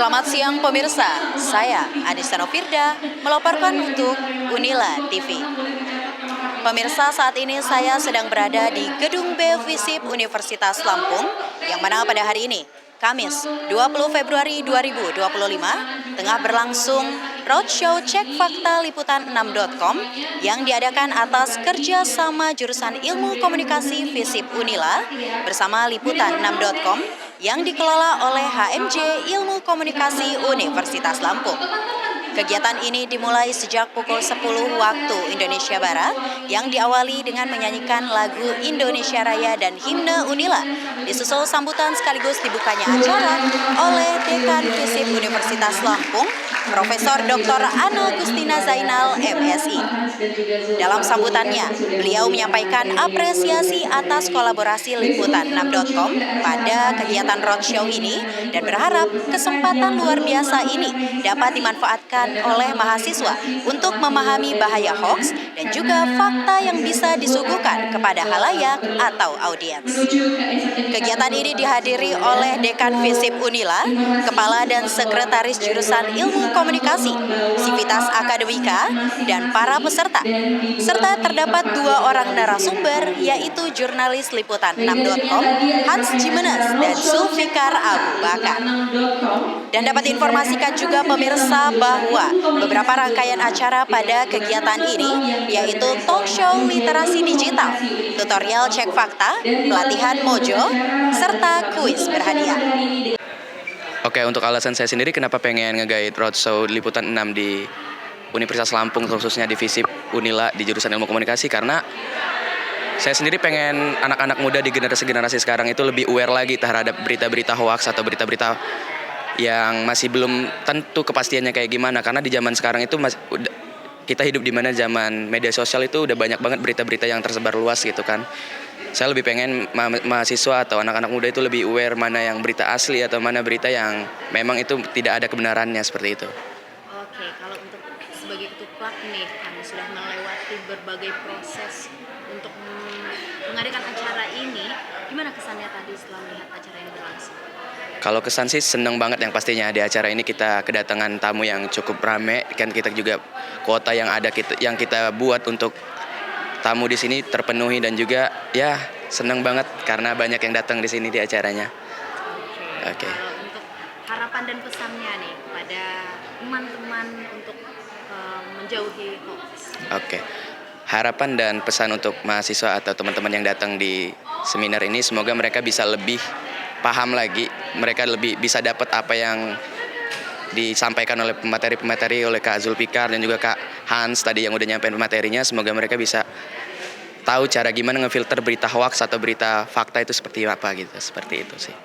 Selamat siang pemirsa, saya Anissa Novirda melaporkan untuk Unila TV. Pemirsa, saat ini saya sedang berada di Gedung B Visip Universitas Lampung, yang mana pada hari ini, Kamis 20 Februari 2025, tengah berlangsung Roadshow Cek Fakta Liputan6.com yang diadakan atas kerjasama jurusan Ilmu Komunikasi Visip Unila bersama Liputan6.com yang dikelola oleh HMJ Ilmu Komunikasi Universitas Lampung. Kegiatan ini dimulai sejak pukul 10 waktu Indonesia Barat yang diawali dengan menyanyikan lagu Indonesia Raya dan himne Unila, disusul sambutan sekaligus dibukanya acara oleh Dekan Visip Universitas Lampung, Profesor Dr. Ana Gustina Zainal, MSI. Dalam sambutannya, beliau menyampaikan apresiasi atas kolaborasi Liputan6.com pada kegiatan roadshow ini dan berharap kesempatan luar biasa ini dapat dimanfaatkan oleh mahasiswa untuk memahami bahaya hoax dan juga fakta yang bisa disuguhkan kepada halayak atau audiens. Kegiatan ini dihadiri oleh Dekan Visip Unila, Kepala dan Sekretaris Jurusan Ilmu Komunikasi, Sivitas Akademika, dan para peserta. Serta terdapat 2 orang narasumber, yaitu jurnalis Liputan6.com, Hans Jimenez dan Zulfikar Abu Bakar. Dan dapat diinformasikan juga pemirsa bahwa beberapa rangkaian acara pada kegiatan ini, yaitu talk show literasi digital, tutorial cek fakta, pelatihan mojo, serta kuis berhadiah. Oke, untuk alasan saya sendiri kenapa pengen nge-guide roadshow Liputan 6 di Universitas Lampung, khususnya di Visip Unila di jurusan Ilmu Komunikasi, karena saya sendiri pengen anak-anak muda di generasi-generasi sekarang itu lebih aware lagi terhadap berita-berita hoax atau berita-berita yang masih belum tentu kepastiannya kayak gimana, karena di zaman sekarang itu kita hidup di mana zaman media sosial itu udah banyak banget berita-berita yang tersebar luas gitu kan. Saya lebih pengen mahasiswa atau anak-anak muda itu lebih aware mana yang berita asli atau mana berita yang memang itu tidak ada kebenarannya, seperti itu. Oke, kalau untuk sebagai ketupat nih, kamu sudah melewati berbagai proses untuk mengadakan acara ini, gimana kesannya tadi setelah melihat acara yang berlangsung? Kalau kesan sih seneng banget, yang pastinya di acara ini kita kedatangan tamu yang cukup rame, kan kita juga kuota yang ada yang kita buat untuk tamu di sini terpenuhi, dan juga ya seneng banget karena banyak yang datang di sini di acaranya. Oke. Kalau untuk harapan dan pesannya nih kepada teman-teman untuk menjauhi hoax. Oke. Harapan dan pesan untuk mahasiswa atau teman-teman yang datang di seminar ini, semoga mereka bisa lebih paham lagi, mereka lebih bisa dapat apa yang disampaikan oleh pemateri-pemateri, oleh Kak Zulfikar dan juga Kak Hans tadi yang udah nyampein materinya. Semoga mereka bisa tahu cara gimana ngefilter berita hoax atau berita fakta itu seperti apa gitu, seperti itu sih.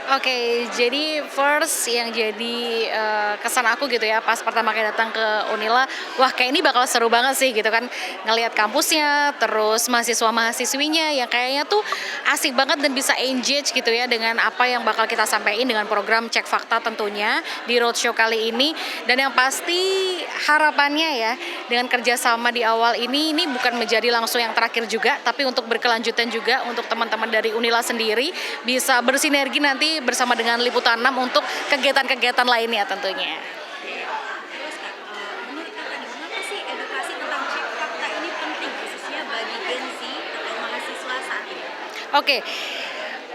Oke, jadi first yang jadi kesan aku gitu ya pas pertama kali datang ke Unila, wah kayak ini bakal seru banget sih gitu kan, ngelihat kampusnya, terus mahasiswa-mahasiswinya yang kayaknya tuh asik banget dan bisa engage gitu ya dengan apa yang bakal kita sampaikan dengan program cek fakta tentunya di roadshow kali ini. Dan yang pasti harapannya ya dengan kerjasama di awal ini bukan menjadi langsung yang terakhir juga, tapi untuk berkelanjutan juga untuk teman-teman dari Unila sendiri bisa bersinergi nanti bersama dengan Liputan 6 untuk kegiatan-kegiatan lainnya tentunya. Terus Kak, menurut Kakak nih, kenapa sih edukasi tentang cek fakta ini penting khususnya bagi Gen Z atau mahasiswa saat ini? Oke.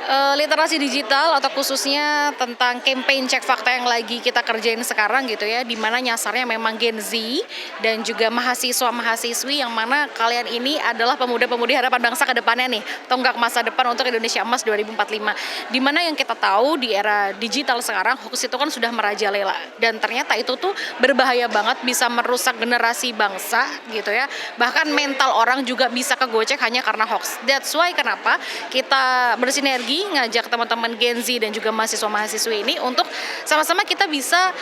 Literasi digital atau khususnya tentang campaign cek fakta yang lagi kita kerjain sekarang gitu ya, di mana nyasarnya memang Gen Z dan juga mahasiswa-mahasiswi yang mana kalian ini adalah pemuda-pemudi harapan bangsa ke depannya nih, tonggak masa depan untuk Indonesia Emas 2045. Di mana yang kita tahu di era digital sekarang hoax itu kan sudah merajalela dan ternyata itu tuh berbahaya banget, bisa merusak generasi bangsa gitu ya. Bahkan mental orang juga bisa kegocek hanya karena hoax. That's why kenapa kita bersinergi ngajak teman-teman Gen Z dan juga mahasiswa-mahasiswi ini untuk sama-sama kita bisa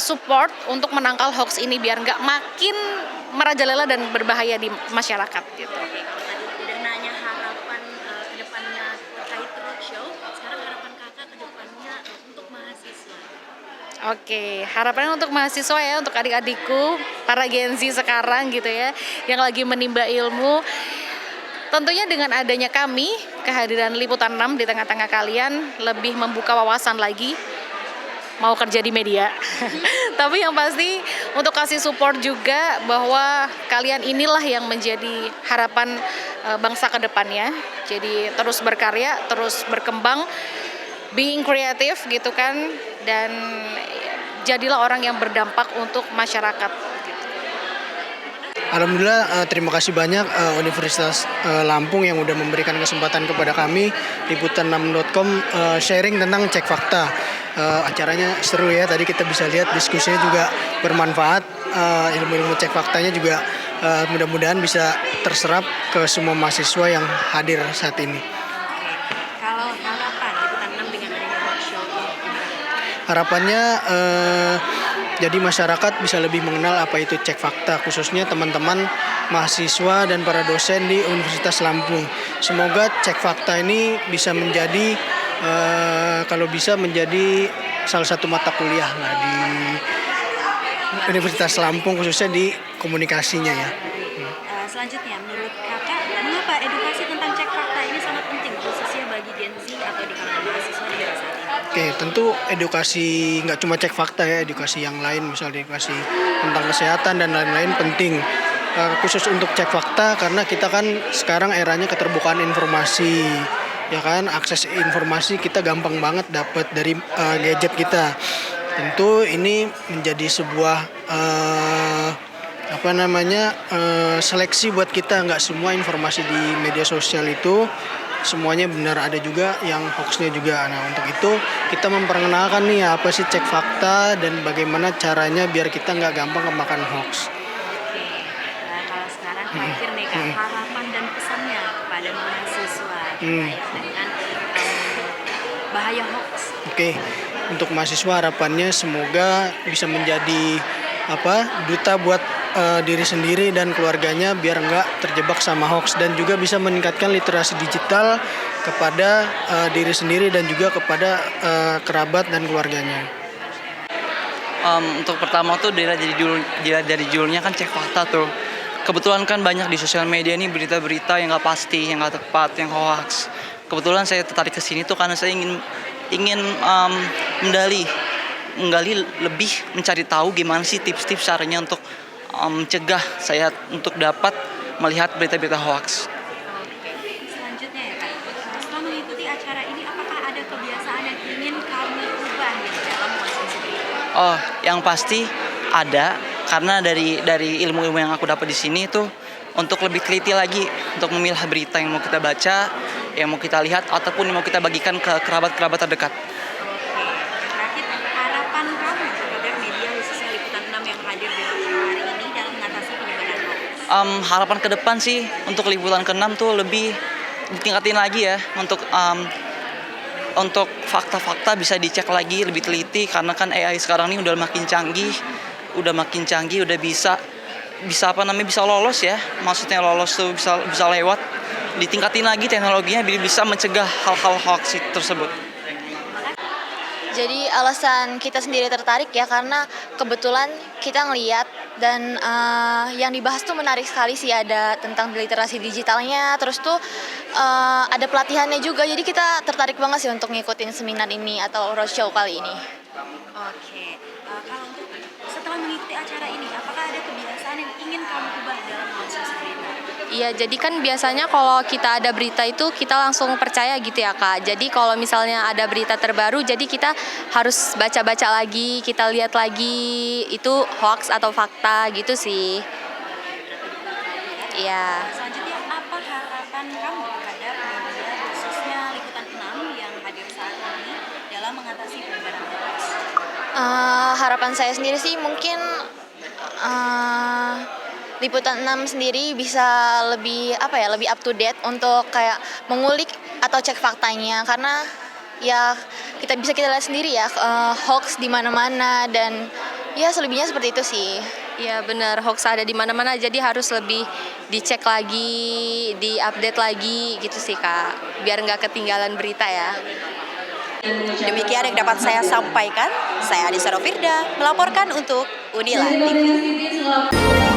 support untuk menangkal hoax ini biar nggak makin merajalela dan berbahaya di masyarakat gitu. Oke, kalau tadi udah nanya harapan ke depannya terkait roadshow, sekarang harapan Kakak ke depannya untuk mahasiswa. Oke, harapannya untuk mahasiswa ya, untuk adik-adikku, para Gen Z sekarang gitu ya, yang lagi menimba ilmu. Tentunya dengan adanya kami, kehadiran Liputan 6 di tengah-tengah kalian lebih membuka wawasan lagi mau kerja di media. Tapi yang pasti untuk kasih support juga bahwa kalian inilah yang menjadi harapan bangsa ke depannya. Jadi terus berkarya, terus berkembang, being kreatif gitu kan, dan jadilah orang yang berdampak untuk masyarakat. Alhamdulillah, terima kasih banyak Universitas Lampung yang udah memberikan kesempatan kepada kami liputan6.com sharing tentang cek fakta. Acaranya seru ya, tadi kita bisa lihat diskusinya juga bermanfaat, ilmu-ilmu cek faktanya juga mudah-mudahan bisa terserap ke semua mahasiswa yang hadir saat ini. Kalau harapan Liputan 6 dengan adanya roadshow ini gimana? Harapannya jadi masyarakat bisa lebih mengenal apa itu cek fakta, khususnya teman-teman mahasiswa dan para dosen di Universitas Lampung. Semoga cek fakta ini bisa menjadi kalau bisa menjadi salah satu mata kuliah lah di Universitas Lampung, khususnya di komunikasinya ya. Selanjutnya, menurut kakak, mengapa edukasi tentang cek fakta ini sangat penting khususnya bagi Gen Z atau di kalangan mahasiswa di era saat ini? Oke, tentu edukasi nggak cuma cek fakta ya, edukasi yang lain, misalnya edukasi tentang kesehatan dan lain-lain penting. Khusus untuk cek fakta karena kita kan sekarang eranya keterbukaan informasi, ya kan, akses informasi kita gampang banget dapat dari gadget kita. Tentu ini menjadi sebuah seleksi buat kita, nggak semua informasi di media sosial itu semuanya benar, ada juga yang hoaxnya juga. Nah, untuk itu kita memperkenalkan nih apa sih cek fakta dan bagaimana caranya biar kita nggak gampang kemakan hoax. Oke, kalau sekarang terakhir nih Kak, harapan dan pesannya kepada mahasiswa terkait dengan bahaya hoax. Oke, untuk mahasiswa harapannya semoga bisa menjadi duta buat diri sendiri dan keluarganya biar nggak terjebak sama hoax, dan juga bisa meningkatkan literasi digital kepada diri sendiri dan juga kepada kerabat dan keluarganya. Untuk pertama tuh dilihat dari judulnya kan cek fakta tuh. Kebetulan kan banyak di sosial media ini berita-berita yang nggak pasti, yang nggak tepat, yang hoax. Kebetulan saya tertarik ke sini tuh karena saya ingin menggali lebih, mencari tahu gimana sih tips-tips caranya untuk mencegah saya untuk dapat melihat berita-berita hoax. Oke, selanjutnya ya Kak, setelah mengikuti acara ini apakah ada kebiasaan yang ingin kamu ubah nih dalam konsumsi berita? Oh, yang pasti ada, karena dari ilmu-ilmu yang aku dapat di sini tuh untuk lebih teliti lagi untuk memilah berita yang mau kita baca, yang mau kita lihat, ataupun yang mau kita bagikan ke kerabat-kerabat terdekat. Oke, terakhir harapan kamu terhadap media khususnya Liputan 6 yang hadir di roadshow hari ini dalam mengatasi penyebaran hoax? Harapan ke depan sih untuk Liputan ke-6 tuh lebih ditingkatin lagi ya, untuk fakta-fakta bisa dicek lagi lebih teliti, karena kan AI sekarang ini udah makin canggih, udah bisa lolos ya, maksudnya lolos tuh bisa lewat, ditingkatin lagi teknologinya biar bisa mencegah hal-hal hoax tersebut. Jadi alasan kita sendiri tertarik ya karena kebetulan kita ngeliat dan yang dibahas tuh menarik sekali sih, ada tentang literasi digitalnya, terus tuh ada pelatihannya juga, jadi kita tertarik banget sih untuk ngikutin seminar ini atau roadshow kali ini. Oke, kalau untuk setelah mengikuti acara ini, apakah ada kebiasaan yang ingin kamu ubah dalam konsumsi berita? Iya, jadi kan biasanya kalau kita ada berita itu kita langsung percaya gitu ya Kak. Jadi kalau misalnya ada berita terbaru, jadi kita harus baca-baca lagi, kita lihat lagi itu hoax atau fakta gitu sih. Iya. Selanjutnya, apa harapan kamu terhadap media khususnya Liputan 6 yang hadir saat ini dalam mengatasi penyebaran hoax? Harapan saya sendiri sih mungkin Liputan 6 sendiri bisa lebih up to date untuk kayak mengulik atau cek faktanya, karena ya kita lihat sendiri ya hoax di mana-mana, dan ya selebihnya seperti itu sih. Iya benar, hoax ada di mana-mana, jadi harus lebih dicek lagi, diupdate lagi gitu sih Kak, biar nggak ketinggalan berita ya. Demikian yang dapat saya sampaikan. Saya Anissa Firda melaporkan untuk Unila TV.